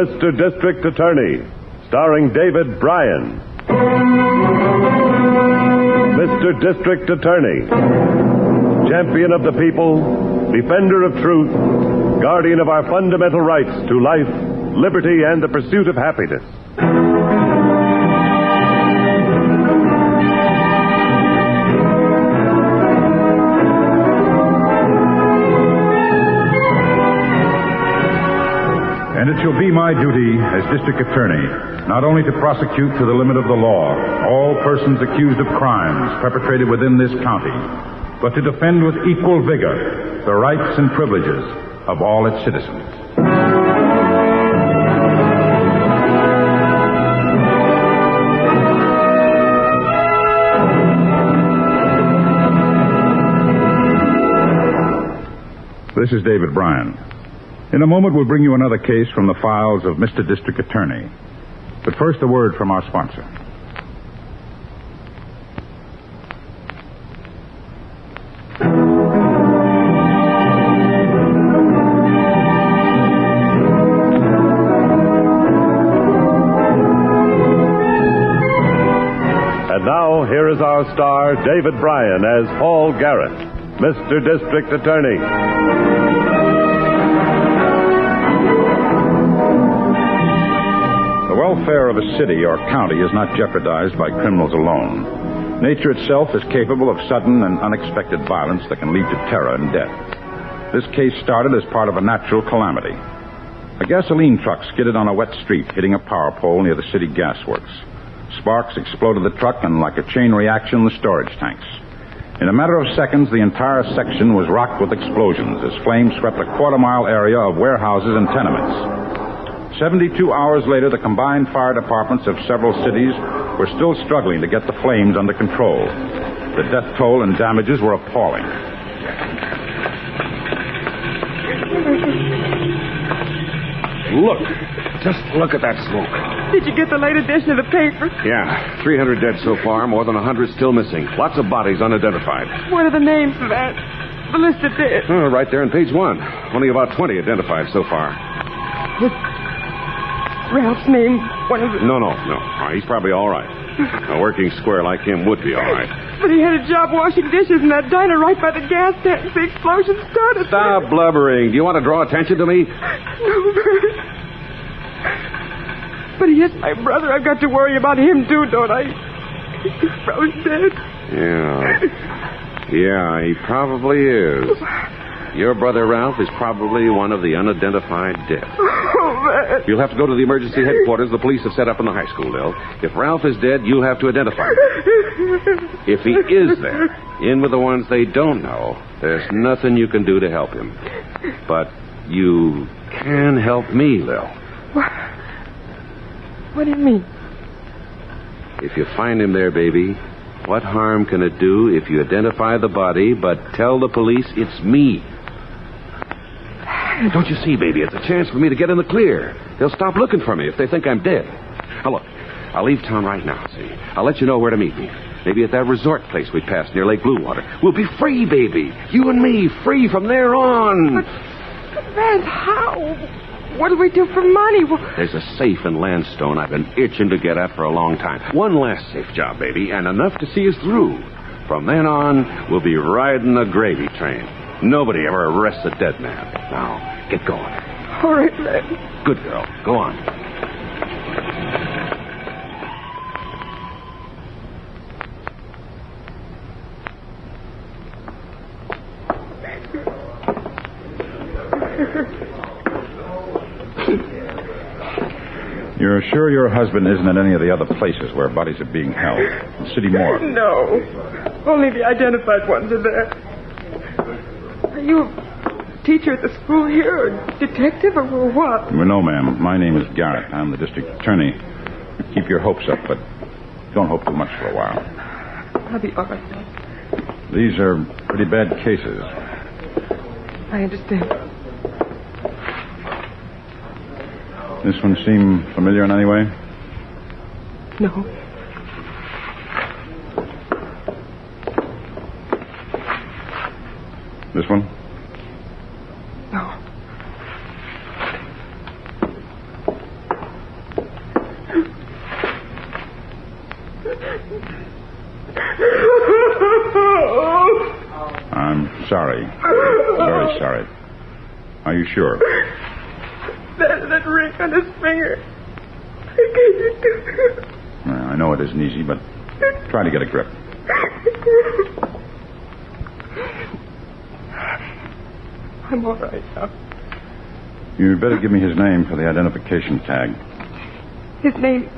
Mr. District Attorney, starring David Bryan. Mr. District Attorney, champion of the people, defender of truth, guardian of our fundamental rights to life, liberty, and the pursuit of happiness. And it shall be my duty as district attorney not only to prosecute to the limit of the law all persons accused of crimes perpetrated within this county, but to defend with equal vigor the rights and privileges of all its citizens. This is David Bryan. In a moment, we'll bring you another case from the files of Mr. District Attorney. But first, a word from our sponsor. And now, here is our star, David Bryan, as Paul Garrett, Mr. District Attorney. The welfare of a city or county is not jeopardized by criminals alone. Nature itself is capable of sudden and unexpected violence that can lead to terror and death. This case started as part of a natural calamity. A gasoline truck skidded on a wet street, hitting a power pole near the city gas works. Sparks exploded the truck, and like a chain reaction, the storage tanks. In a matter of seconds, the entire section was rocked with explosions as flames swept a quarter-mile area of warehouses and tenements. 72 hours later, the combined fire departments of several cities were still struggling to get the flames under control. The death toll and damages were appalling. Look. Just look at that smoke. Did you get the late edition of the paper? Yeah, 300 dead so far, more than 100 still missing. Lots of bodies unidentified. What are the names of that? The list of dead. Oh, right there on page 1. Only about 20 identified so far. Ralph's name, one of the... No. He's probably all right. A working square like him would be all right. But he had a job washing dishes in that diner right by the gas tank. The explosion started. Stop blubbering. Do you want to draw attention to me? No, Bert. But he is my brother. I've got to worry about him, too, don't I? He's probably dead. Yeah, he probably is. Your brother Ralph is probably one of the unidentified dead. Oh, man. You'll have to go to the emergency headquarters the police have set up in the high school, Lil. If Ralph is dead, you'll have to identify him. If he is there, in with the ones they don't know, there's nothing you can do to help him. But you can help me, Lil. What do you mean? If you find him there, baby, what harm can it do if you identify the body but tell the police it's me? Don't you see, baby, it's a chance for me to get in the clear. They'll stop looking for me if they think I'm dead. Now, look, I'll leave town right now, see? I'll let you know where to meet me. Maybe at that resort place we passed near Lake Blue Water. We'll be free, baby. You and me, free from there on. But Vance, how? What do we do for money? There's a safe in Landstone I've been itching to get at for a long time. One last safe job, baby, and enough to see us through. From then on, we'll be riding a gravy train. Nobody ever arrests a dead man. Now, get going. All right, man. Good girl. Go on. You're sure your husband isn't at any of the other places where bodies are being held? The city morgue? No. Only the identified ones are there. Are you a teacher at the school here, or detective, or what? Well, no, ma'am. My name is Garrett. I'm the district attorney. Keep your hopes up, but don't hope too much for a while. I'll be all right. These are pretty bad cases. I understand. This one seem familiar in any way? No. This one? No. sorry. Very sorry. Are you sure? That ring on his finger. Well, I know it isn't easy, but try to get a grip. I'm all right now. You'd better give me his name for the identification tag. His name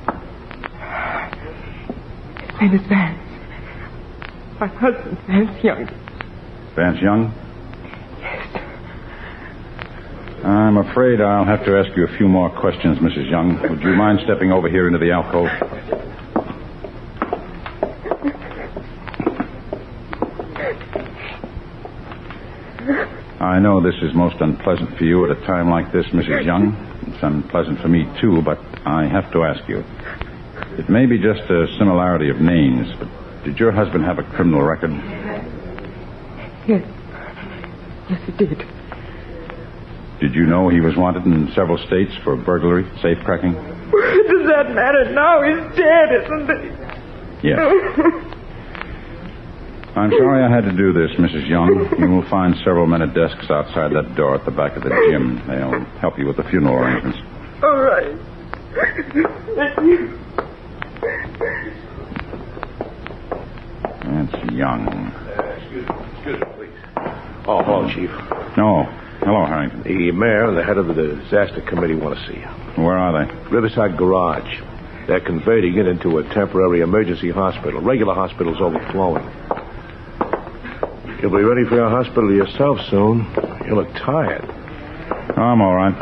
is Vance. My husband, Vance Young. Vance Young? Yes. I'm afraid I'll have to ask you a few more questions, Mrs. Young. Would you mind stepping over here into the alcove? I know this is most unpleasant for you at a time like this, Mrs. Young. It's unpleasant for me, too, but I have to ask you. It may be just a similarity of names, but did your husband have a criminal record? Yes. Yes, he did. Did you know he was wanted in several states for burglary, safecracking? Does that matter now? He's dead, isn't he? Yes. I'm sorry I had to do this, Mrs. Young. You will find several men at desks outside that door at the back of the gym. They'll help you with the funeral arrangements. All right. Thank you. That's Young. Excuse me, please. Oh, hello, Chief. No. Hello, Harrington. The mayor and the head of the disaster committee want to see you. Where are they? Riverside Garage. They're converting it into a temporary emergency hospital. Regular hospital's overflowing. You'll be ready for your hospital yourself soon. You look tired. Oh, I'm all right.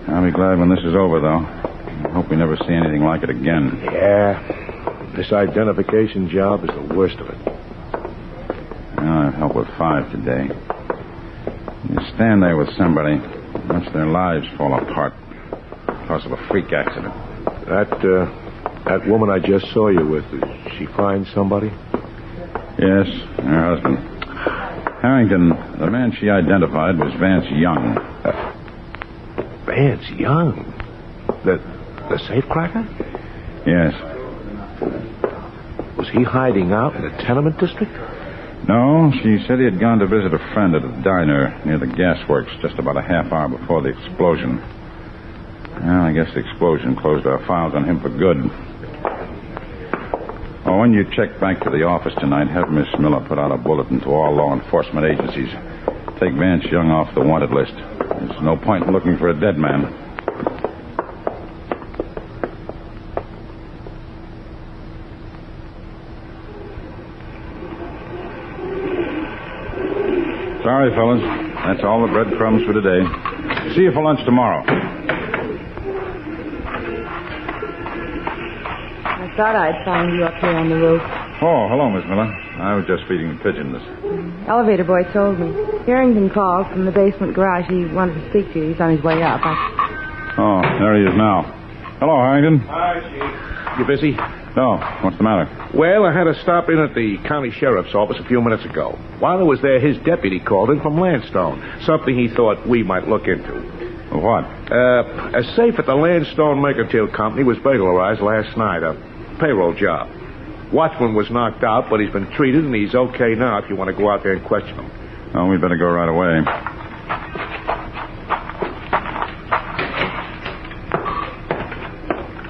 I'll be glad when this is over, though. I hope we never see anything like it again. Yeah. This identification job is the worst of it. I've helped with 5 today. You stand there with somebody, watch their lives fall apart because of a freak accident. That woman I just saw you with, did she find somebody? Yes, her husband. Harrington, the man she identified was Vance Young. Vance Young? The safecracker? Yes. Was he hiding out in the tenement district? No, she said he had gone to visit a friend at a diner near the gasworks just about a half hour before the explosion. Well, I guess the explosion closed our files on him for good. Oh, when you check back to the office tonight, have Miss Miller put out a bulletin to all law enforcement agencies. Take Vance Young off the wanted list. There's no point in looking for a dead man. Sorry, fellas. That's all the breadcrumbs for today. See you for lunch tomorrow. I thought I'd find you up here on the roof. Oh, hello, Miss Miller. I was just feeding the pigeons. Elevator boy told me. Harrington called from the basement garage. He wanted to speak to you. He's on his way up. Oh, there he is now. Hello, Harrington. Hi, Chief. You busy? No. What's the matter? Well, I had to stop in at the county sheriff's office a few minutes ago. While I was there, his deputy called in from Landstone. Something he thought we might look into. What? A safe at the Landstone Mercantile Company was burglarized last night. A payroll job. Watchman was knocked out, but he's been treated, and he's okay now if you want to go out there and question him. Oh, we'd better go right away.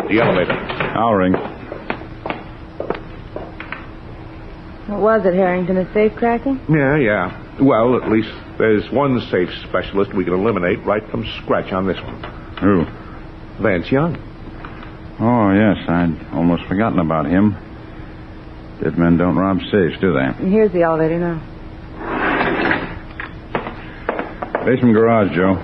The elevator. I'll ring. What was it, Harrington? A safe cracking? Yeah. Well, at least there's one safe specialist we can eliminate right from scratch on this one. Who? Vance Young. Oh, yes. I'd almost forgotten about him. Dead men don't rob safes, do they? And here's the elevator now. Basement garage, Joe.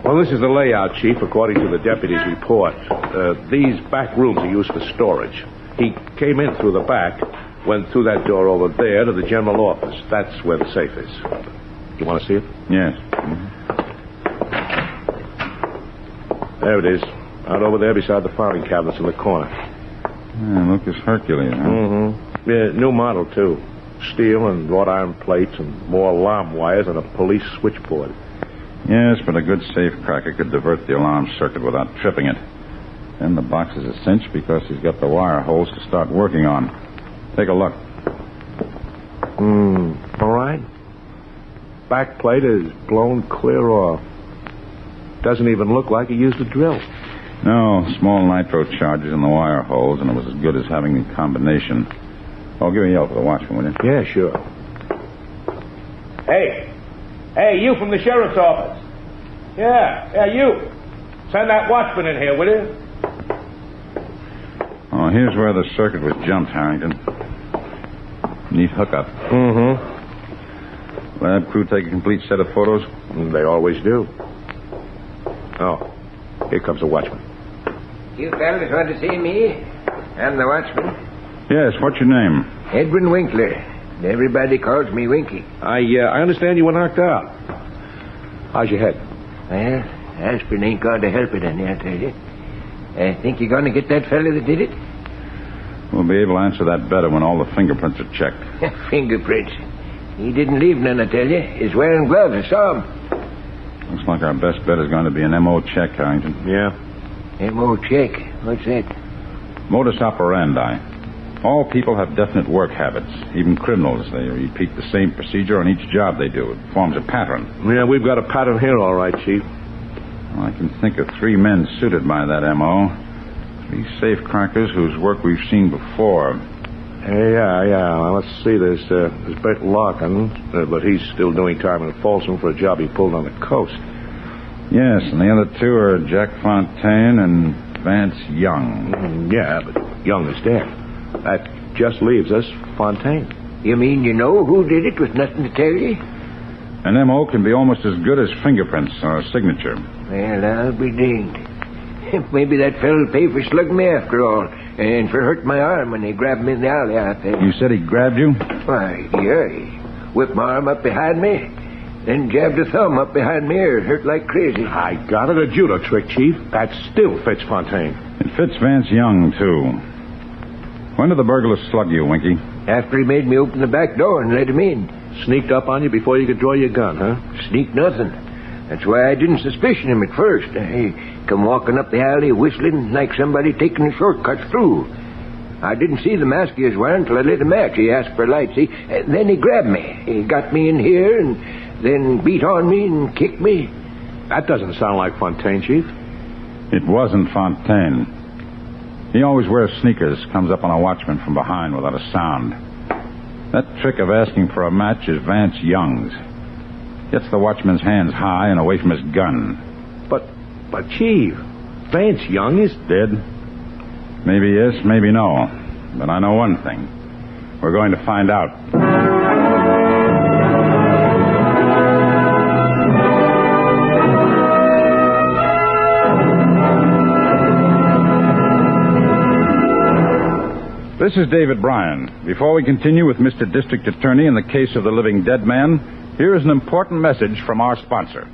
Well, this is the layout, Chief, according to the deputy's report. These back rooms are used for storage. He came in through the back, went through that door over there to the general office. That's where the safe is. You want to see it? Yes. There it is. Out over there beside the filing cabinets in the corner. Yeah, Lucas Hercules, huh? Mm-hmm. Yeah, new model, too. Steel and wrought iron plates and more alarm wires and a police switchboard. Yes, but a good safecracker could divert the alarm circuit without tripping it. Then the box is a cinch because he's got the wire holes to start working on. Take a look. All right. Back plate is blown clear off. Doesn't even look like he used a drill. No, small nitro charges in the wire holes, and it was as good as having the combination. Oh, give me a yell for the watchman, will you? Yeah, sure. Hey, you from the sheriff's office. Yeah, you. Send that watchman in here, will you? Oh, here's where the circuit was jumped, Harrington. Neat hookup. Mm-hmm. Lab crew take a complete set of photos? They always do. Oh, here comes the watchman. You fellas want to see me? I'm the watchman. Yes, what's your name? Edwin Winkler. Everybody calls me Winky. I understand you were knocked out. How's your head? Well, aspirin ain't going to help it any, I tell you. Think you're going to get that fella that did it? We'll be able to answer that better when all the fingerprints are checked. Fingerprints. He didn't leave none, I tell you. He's wearing gloves. I saw him. Looks like our best bet is going to be an M.O. check, Harrington. Yeah. M.O. check? What's that? Modus operandi. All people have definite work habits. Even criminals. They repeat the same procedure on each job they do. It forms a pattern. Yeah, we've got a pattern here, all right, Chief. Well, I can think of 3 men suited by that M.O. 3 safecrackers whose work we've seen before. Yeah. Well, let's see. There's Bert Larkin, but he's still doing time in Folsom for a job he pulled on the coast. Yes, and the other 2 are Jack Fontaine and Vance Young. Yeah, but Young is dead. That just leaves us Fontaine. You mean you know who did it with nothing to tell you? An M.O. can be almost as good as fingerprints or a signature. Well, I'll be dinged. Maybe that fella'll pay for slugging me after all, and for hurting my arm when they grabbed me in the alley out there. You said he grabbed you? Why, yeah. He whipped my arm up behind me, then jabbed a thumb up behind me ear. It hurt like crazy. I got it, a judo trick, Chief. That still fits Fontaine. It fits Vance Young, too. When did the burglar slug you, Winky? After he made me open the back door and let him in. Sneaked up on you before you could draw your gun, huh? Sneak nothing. That's why I didn't suspicion him at first. He come walking up the alley whistling like somebody taking a shortcut through. I didn't see the mask he was wearing until I lit a match. He asked for a light, see? Then he grabbed me. He got me in here and then beat on me and kicked me. That doesn't sound like Fontaine, Chief. It wasn't Fontaine. He always wears sneakers, comes up on a watchman from behind without a sound. That trick of asking for a match is Vance Young's. Gets the watchman's hands high and away from his gun. But Chief, Vance Young is dead. Maybe yes, maybe no. But I know one thing. We're going to find out. This is David Bryan. Before we continue with Mr. District Attorney in the case of the living dead man, here is an important message from our sponsor.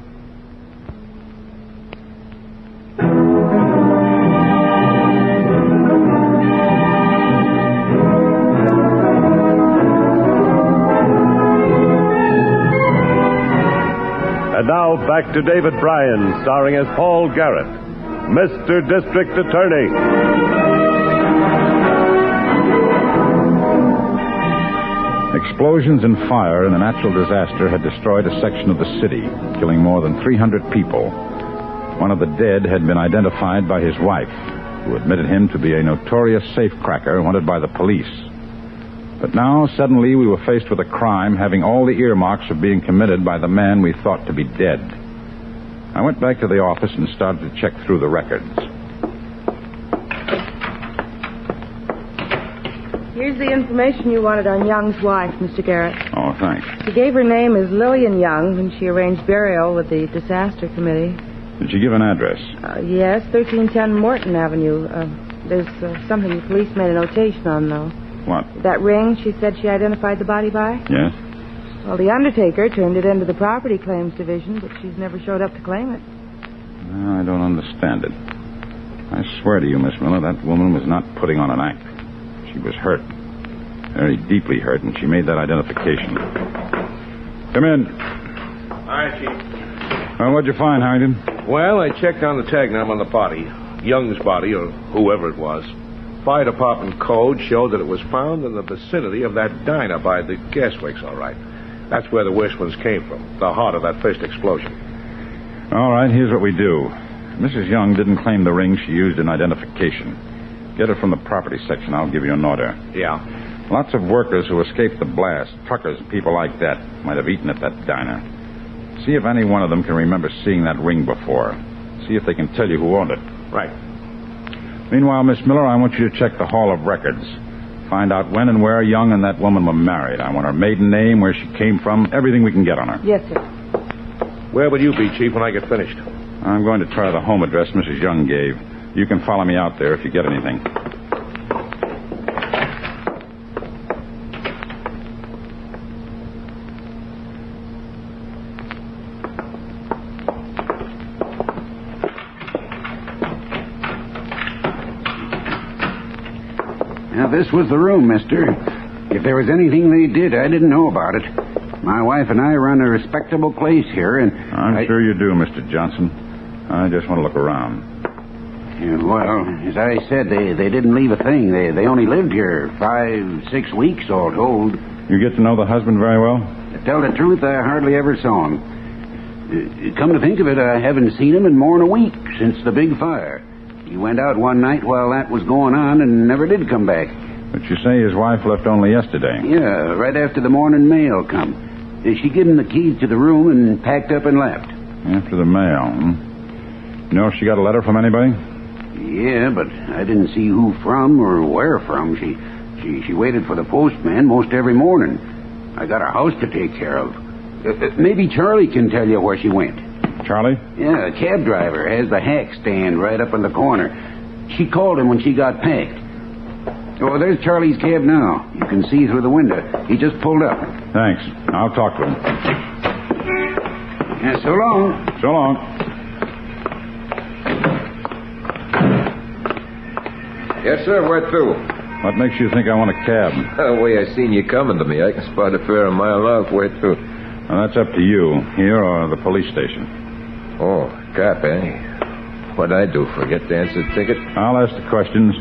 And now back to David Bryan, starring as Paul Garrett, Mr. District Attorney. Explosions and fire in a natural disaster had destroyed a section of the city, killing more than 300 people. One of the dead had been identified by his wife, who admitted him to be a notorious safecracker wanted by the police. But now, suddenly, we were faced with a crime having all the earmarks of being committed by the man we thought to be dead. I went back to the office and started to check through the records. Here's the information you wanted on Young's wife, Mr. Garrett. Oh, thanks. She gave her name as Lillian Young when she arranged burial with the disaster committee. Did she give an address? Yes, 1310 Morton Avenue. There's something the police made a notation on, though. What? That ring she said she identified the body by? Yes. Well, the undertaker turned it into the property claims division, but she's never showed up to claim it. No, I don't understand it. I swear to you, Miss Miller, that woman was not putting on an act. She was hurt. Very deeply hurt, and she made that identification. Come in. All right, Chief. Well, what'd you find, Harrington? Well, I checked on the tag number on the body. Young's body, or whoever it was. Fire department code showed that it was found in the vicinity of that diner by the gasworks, all right. That's where the worst ones came from, the heart of that first explosion. All right, here's what we do. Mrs. Young didn't claim the ring she used in identification. Get it from the property section. I'll give you an order. Yeah. Lots of workers who escaped the blast, truckers, people like that, might have eaten at that diner. See if any one of them can remember seeing that ring before. See if they can tell you who owned it. Right. Meanwhile, Miss Miller, I want you to check the Hall of Records. Find out when and where Young and that woman were married. I want her maiden name, where she came from, everything we can get on her. Yes, sir. Where will you be, Chief, when I get finished? I'm going to try the home address Mrs. Young gave. You can follow me out there if you get anything. Now, this was the room, mister. If there was anything they did, I didn't know about it. My wife and I run a respectable place here, and I'm sure you do, Mr. Johnson. I just want to look around. Yeah, well, as I said, they didn't leave a thing. They only lived here 5-6 weeks, all told. You get to know the husband very well? To tell the truth, I hardly ever saw him. Come to think of it, I haven't seen him in more than a week since the big fire. He went out one night while that was going on and never did come back. But you say his wife left only yesterday. Yeah, right after the morning mail come. She gave him the keys to the room and packed up and left. After the mail, You know if she got a letter from anybody? Yeah, but I didn't see who from or where from. She waited for the postman most every morning. I got a house to take care of. Maybe Charlie can tell you where she went. Charlie? Yeah, a cab driver has the hack stand right up in the corner. She called him when she got packed. Oh, there's Charlie's cab now. You can see through the window. He just pulled up. Thanks. I'll talk to him. Yeah, so long. So long. Yes, sir. Where to? What makes you think I want a cab? The way I seen you coming to me, I can spot a fair a mile off. Where to? Well, that's up to you, here or the police station. Oh, cop, eh? What'd I do? Forget to answer the ticket? I'll ask the questions.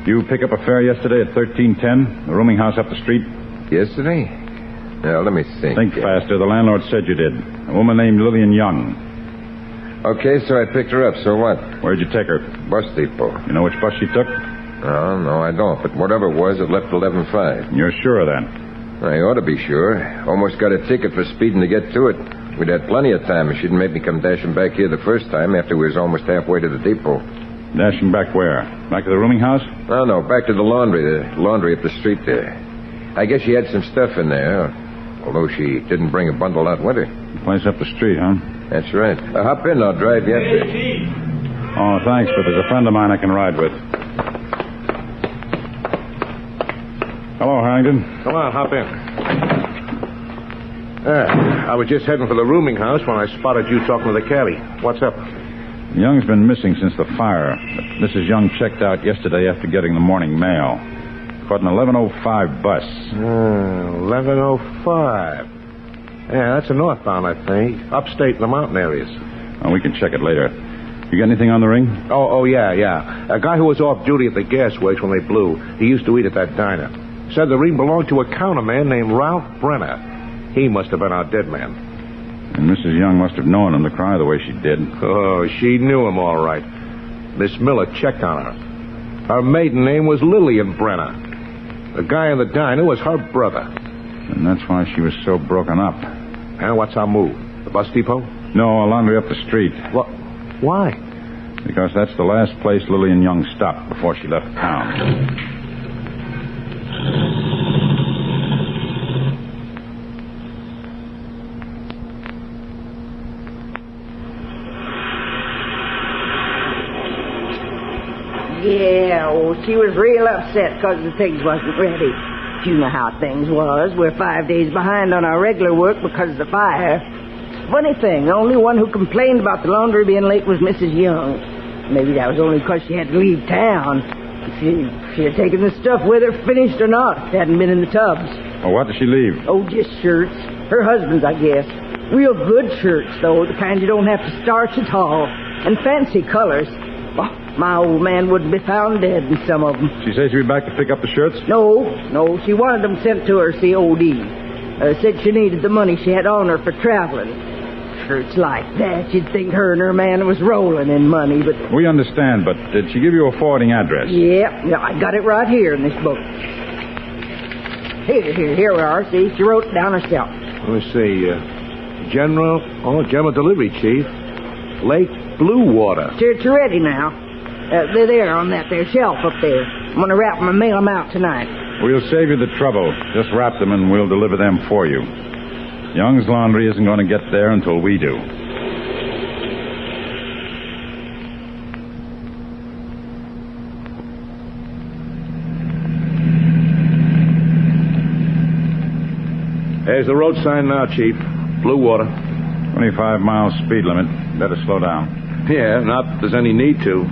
You pick up a fare yesterday at 1310, the rooming house up the street? Yesterday? Now, let me think. Think faster. The landlord said you did. A woman named Lillian Young. Okay, so I picked her up. So what? Where'd you take her? Bus depot. You know which bus she took? Oh, no, I don't. But whatever it was, it left 11:05. You're sure of that? I ought to be sure. Almost got a ticket for speeding to get to it. We'd had plenty of time. She didn't make me come dashing back here the first time after we was almost halfway to the depot. Dashing back where? Back to the rooming house? No, back to the laundry up the street there. I guess she had some stuff in there, although she didn't bring a bundle out with her. The place up the street, huh? That's right. Hop in, I'll drive you up there. Oh, thanks, but there's a friend of mine I can ride with. Hello, Harrington. Come on, hop in. I was just heading for the rooming house when I spotted you talking to the cabbie. What's up? Young's been missing since the fire. Mrs. Young checked out yesterday after getting the morning mail. Caught an 11:05 bus. 11:05. Yeah, that's a northbound, I think. Upstate in the mountain areas. Oh, we can check it later. You got anything on the ring? Oh, yeah. A guy who was off duty at the gasworks when they blew. He used to eat at that diner. Said the ring belonged to a counterman named Ralph Brenner. He must have been our dead man. And Mrs. Young must have known him to cry the way she did. Oh, she knew him all right. Miss Miller checked on her. Her maiden name was Lillian Brenner. The guy in the diner was her brother. And that's why she was so broken up. And what's our move? The bus depot? No, a laundry up the street. What? Why? Because that's the last place Lillian Young stopped before she left town. Yeah, she was real upset because the things wasn't ready. You know how things was. We're 5 days behind on our regular work because of the fire. Funny thing, the only one who complained about the laundry being late was Mrs. Young. Maybe that was only because she had to leave town. She had taken the stuff with her, finished or not. It hadn't been in the tubs. Well, what did she leave? Oh, just shirts. Her husband's, I guess. Real good shirts, though, the kind you don't have to starch at all. And fancy colors. Oh, my old man wouldn't be found dead in some of them. She says she'll be back to pick up the shirts? No. She wanted them sent to her COD. Said she needed the money she had on her for traveling. Shirts like that, you'd think her and her man was rolling in money, but... We understand, but did she give you a forwarding address? Yeah, I got it right here in this book. Here we are. See, she wrote it down herself. Let me see. General Delivery, Chief. Lake Blue Water. It's ready now. They're there on that there shelf up there. I'm going to wrap them and mail them out tonight. We'll save you the trouble. Just wrap them and we'll deliver them for you. Young's Laundry isn't going to get there until we do. There's the road sign now, Chief. Blue Water. 25 miles speed limit. Better slow down. Yeah, not that there's any need to.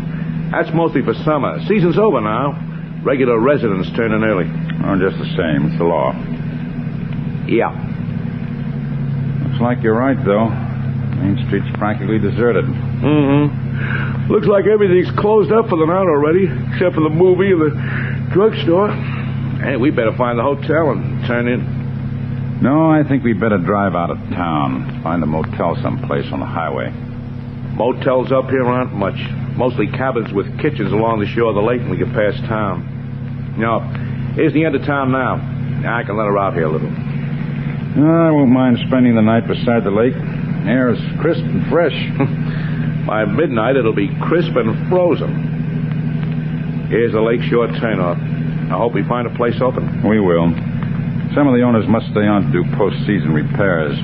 That's mostly for summer. Season's over now. Regular residents turn in early. Oh, just the same. It's the law. Yeah. Looks like you're right, though. Main Street's practically deserted. Mm-hmm. Looks like everything's closed up for the night already, except for the movie and the drugstore. Hey, we better find the hotel and turn in. No, I think we'd better drive out of town. Find a motel someplace on the highway. Motels up here aren't much. Mostly cabins with kitchens along the shore of the lake when we get past town. No, here's the end of town now. I can let her out here a little. I won't mind spending the night beside the lake. Air is crisp and fresh. By midnight, it'll be crisp and frozen. Here's the lakeshore turnoff. I hope we find a place open. We will. Some of the owners must stay on to do post-season repairs.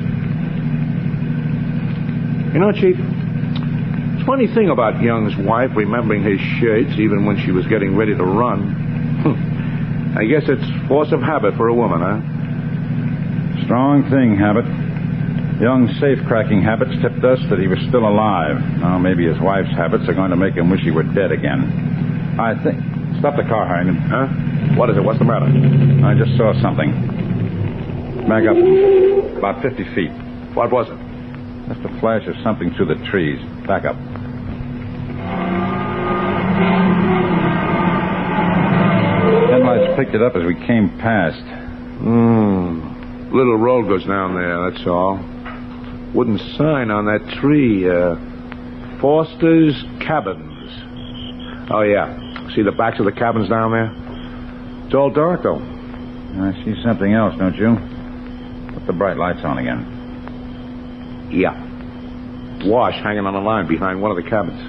You know, Chief, it's a funny thing about Young's wife remembering his shirts even when she was getting ready to run. I guess it's force of habit for a woman, huh? Strong thing, habit. Young's safe-cracking habits tipped us that he was still alive. Now, maybe his wife's habits are going to make him wish he were dead again. I think... Stop the car, Harrington. Huh? What is it? What's the matter? I just saw something. Back up. About 50 feet. What was it? Just a flash of something through the trees. Back up. Headlights picked it up as we came past. Little road goes down there, that's all. Wooden sign on that tree. Foster's Cabins. Oh, yeah. See the backs of the cabins down there? It's all dark, though. I see something else, don't you? Put the bright lights on again. Yeah. Wash hanging on a line behind one of the cabins.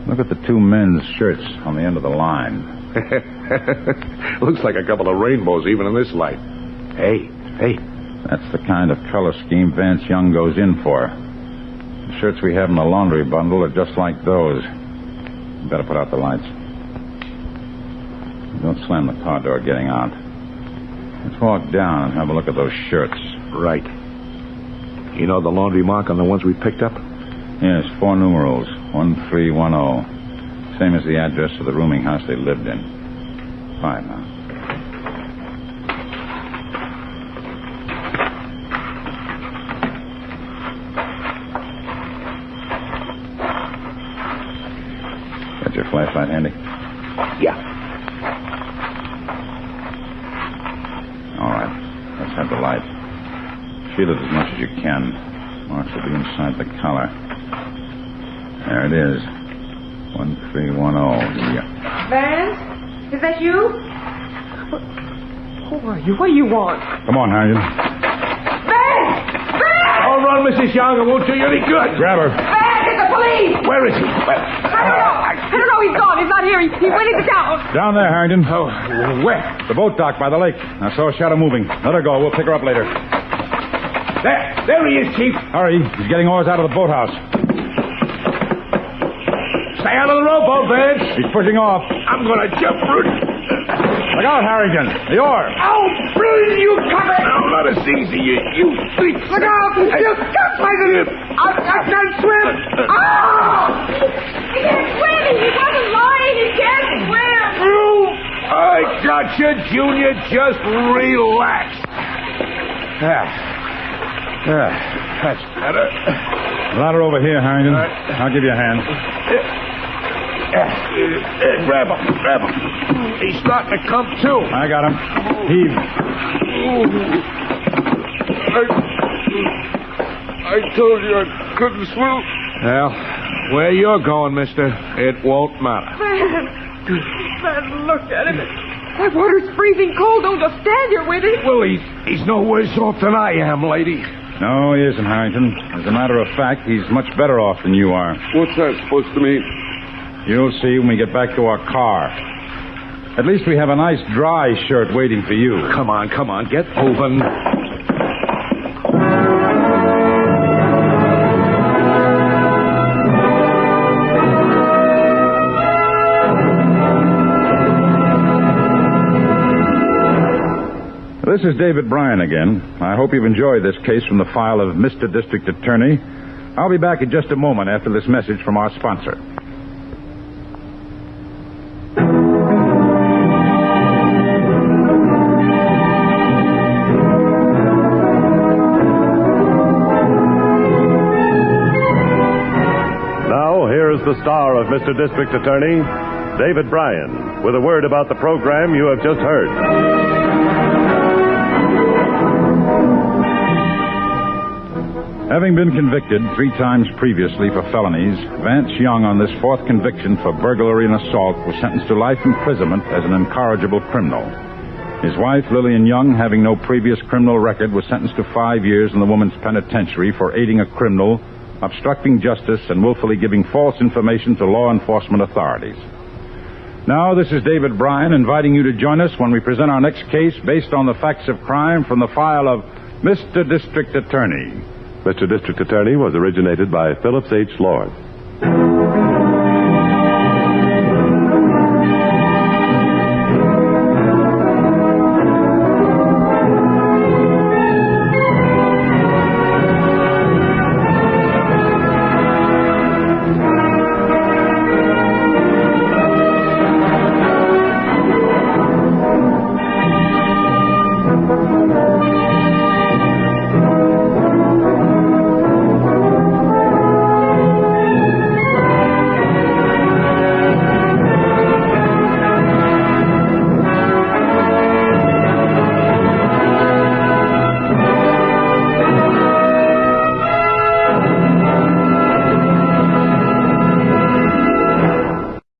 Look at the two men's shirts on the end of the line. Looks like a couple of rainbows even in this light. Hey. That's the kind of color scheme Vance Young goes in for. The shirts we have in the laundry bundle are just like those. You better put out the lights. Don't slam the car door getting out. Let's walk down and have a look at those shirts. Right. You know the laundry mark on the ones we picked up? Yes, 4 numerals. 1310. Same as the address of the rooming house they lived in. 5 now. Got your flashlight handy? Yeah. All right. Let's have the light. Feel it as much as you can. Marks will be inside the collar. There it is. 1310. Yeah. Vance? Is that you? Who are you? What do you want? Come on, Harrington. Vance! Vance! Don't run, Mrs. Young. It won't do you any good. Grab her. Vance, it's the police! Where is he? I don't know. He's gone. He's not here. He went into town. Down there, Harrington. Oh, where? The boat dock by the lake. I saw a shadow moving. Let her go. We'll pick her up later. There he is, Chief. Hurry. He's getting oars out of the boathouse. Stay out of the rowboat, Vance. He's pushing off. I'm going to jump root. Look out, Harrington. The oar. Oh, please, you cover. I'm not as easy, you freak. Look out. You can't fight it. I can't swim. Ah! He can't swim! He wasn't lying! He can't swim! I got you, Junior. Just relax. That's better. Ladder over here, Harrington. I'll give you a hand. Grab him. He's starting to come to. I got him. Heave. I told you I couldn't swim. Well, where you're going, mister, it won't matter. Man, look at him. That water's freezing cold. Don't just stand here with him. Well, he's no worse off than I am, lady. No, he isn't, Harrington. As a matter of fact, he's much better off than you are. What's that supposed to mean? You'll see when we get back to our car. At least we have a nice dry shirt waiting for you. Come on, get moving. This is David Bryan again. I hope you've enjoyed this case from the file of Mr. District Attorney. I'll be back in just a moment after this message from our sponsor. Now, here is the star of Mr. District Attorney, David Bryan, with a word about the program you have just heard. Having been convicted 3 times previously for felonies, Vance Young, on this 4th conviction for burglary and assault, was sentenced to life imprisonment as an incorrigible criminal. His wife, Lillian Young, having no previous criminal record, was sentenced to 5 years in the women's penitentiary for aiding a criminal, obstructing justice, and willfully giving false information to law enforcement authorities. Now, this is David Bryan inviting you to join us when we present our next case based on the facts of crime from the file of Mr. District Attorney. Mr. District Attorney was originated by Phillips H. Lord.